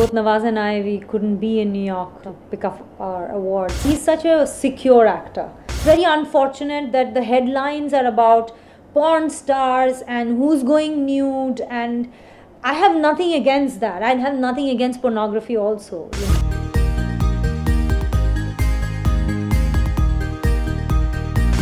Both Nawaz and I, we couldn't be in New York to pick up our awards. He's such a secure actor. Very unfortunate that the headlines are about porn stars and who's going nude, and I have nothing against that. I have nothing against pornography also.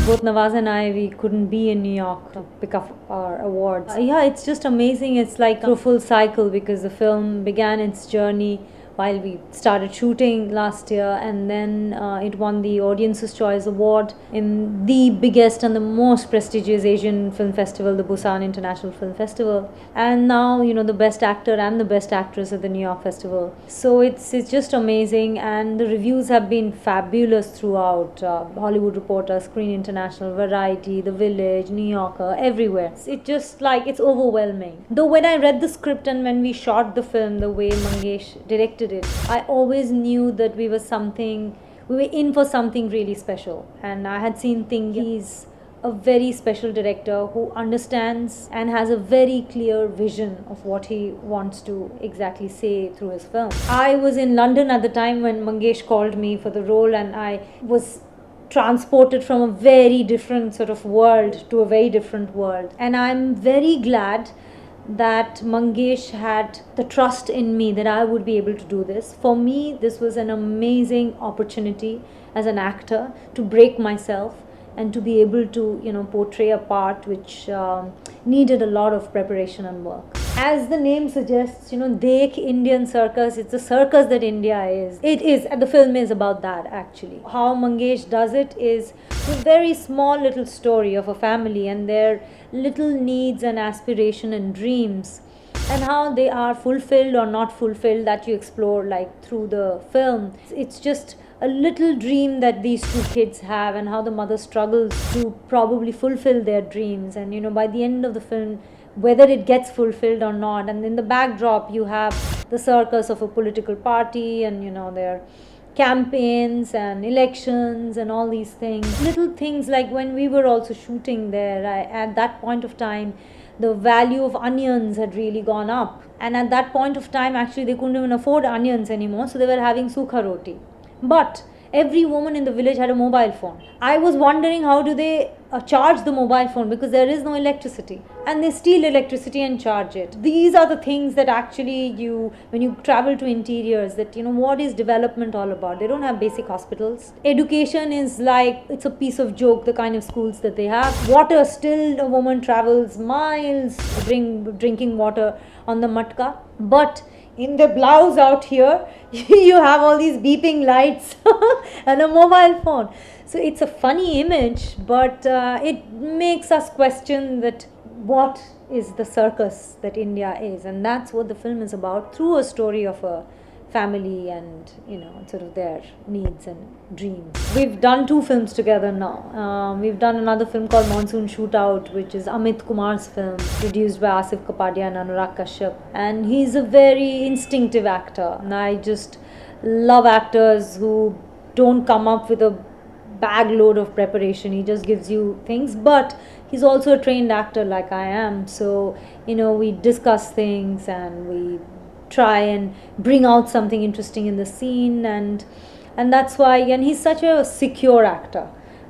Both Nawaz and I, we couldn't be in New York to pick up our awards. Yeah, it's just amazing. It's like a full cycle because the film began its journey while we started shooting last year, and then it won the Audience's Choice Award in the biggest and the most prestigious Asian film festival, the Busan International Film Festival, and now, you know, the best actor and the best actress at the New York Festival. So it's just amazing, and the reviews have been fabulous throughout. Hollywood Reporter, Screen International, Variety, The Village, New Yorker, everywhere. It's just like, it's overwhelming. Though when I read the script and when we shot the film, the way Mangesh directed it, I always knew that we were in for something really special. And I had seen things. He's a very special director who understands and has a very clear vision of what he wants to exactly say through his film. I was in London at the time when Mangesh called me for the role, and I was transported from a very different sort of world to a very different world. And I'm very glad that Mangesh had the trust in me that I would be able to do this. For me, this was an amazing opportunity as an actor to break myself and to be able to, you know, portray a part which needed a lot of preparation and work. As the name suggests, you know, Dekh Indian Circus, it's a circus that India is. It is, and the film is about that actually. How Mangesh does it is a very small little story of a family and their little needs and aspiration and dreams, and how they are fulfilled or not fulfilled, that you explore like through the film. It's just a little dream that these two kids have, and how the mother struggles to probably fulfill their dreams, and you know, by the end of the film, whether it gets fulfilled or not. And in the backdrop you have the circus of a political party, and you know, their campaigns and elections and all these things. Little things like when we were also shooting there, at that point of time, the value of onions had really gone up, and at that point of time actually they couldn't even afford onions anymore, so they were having sukha roti. But every woman in the village had a mobile phone. I was wondering, how do they charge the mobile phone, because there is no electricity, and they steal electricity and charge it. These are the things that actually when you travel to interiors, that, you know, what is development all about? They don't have basic hospitals. Education is like, it's a piece of joke, the kind of schools that they have. Water, still a woman travels miles drinking water on the matka. But in the blouse out here, you have all these beeping lights and a mobile phone. So it's a funny image, but it makes us question that what is the circus that India is, and that's what the film is about, through a story of a family and, you know, sort of their needs and dreams. We've done 2 films together now. We've done another film called Monsoon Shootout, which is Amit Kumar's film, produced by Asif Kapadia and Anurag Kashyap, and he's a very instinctive actor, and I just love actors who don't come up with a bag load of preparation. He just gives you things, but he's also a trained actor like I am, so, you know, we discuss things and we try and bring out something interesting in the scene, and that's why, and he's such a secure actor,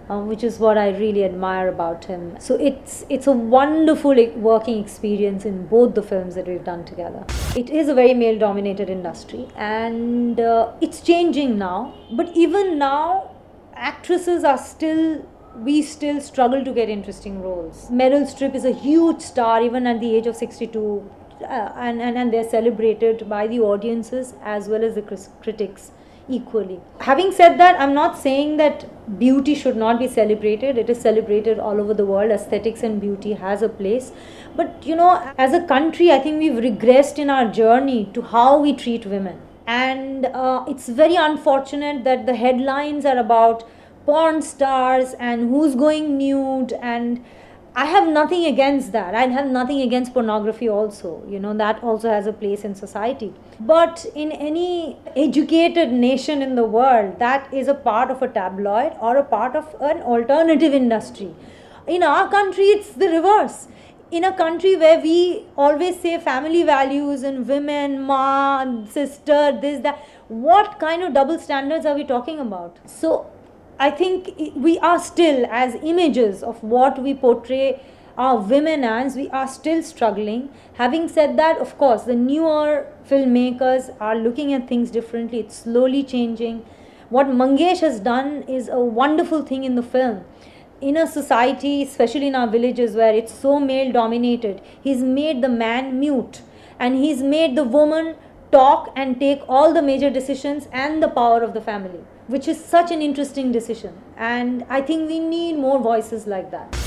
which is what I really admire about him. So it's a wonderful working experience in both the films that we've done together. It is a very male dominated industry, and it's changing now, but even now actresses are we still struggle to get interesting roles. Meryl Streep is a huge star even at the age of 62, and they're celebrated by the audiences as well as the critics equally. Having said that, I'm not saying that beauty should not be celebrated. It is celebrated all over the world. Aesthetics and beauty has a place, but you know, as a country, I think we've regressed in our journey to how we treat women, and it's very unfortunate that the headlines are about porn stars and who's going nude, and I have nothing against that. I have nothing against pornography also. You know, that also has a place in society. But in any educated nation in the world, that is a part of a tabloid or a part of an alternative industry. In our country, it's the reverse. in a country where we always say family values and women, ma, sister, this, that, what kind of double standards are we talking about? So I think we are still, as images of what we portray our women as, we are still struggling. Having said that, of course, the newer filmmakers are looking at things differently. It's slowly changing. What Mangesh has done is a wonderful thing in the film. In a society, especially in our villages where it's so male dominated, he's made the man mute and he's made the woman talk and take all the major decisions and the power of the family, which is such an interesting decision. And I think we need more voices like that.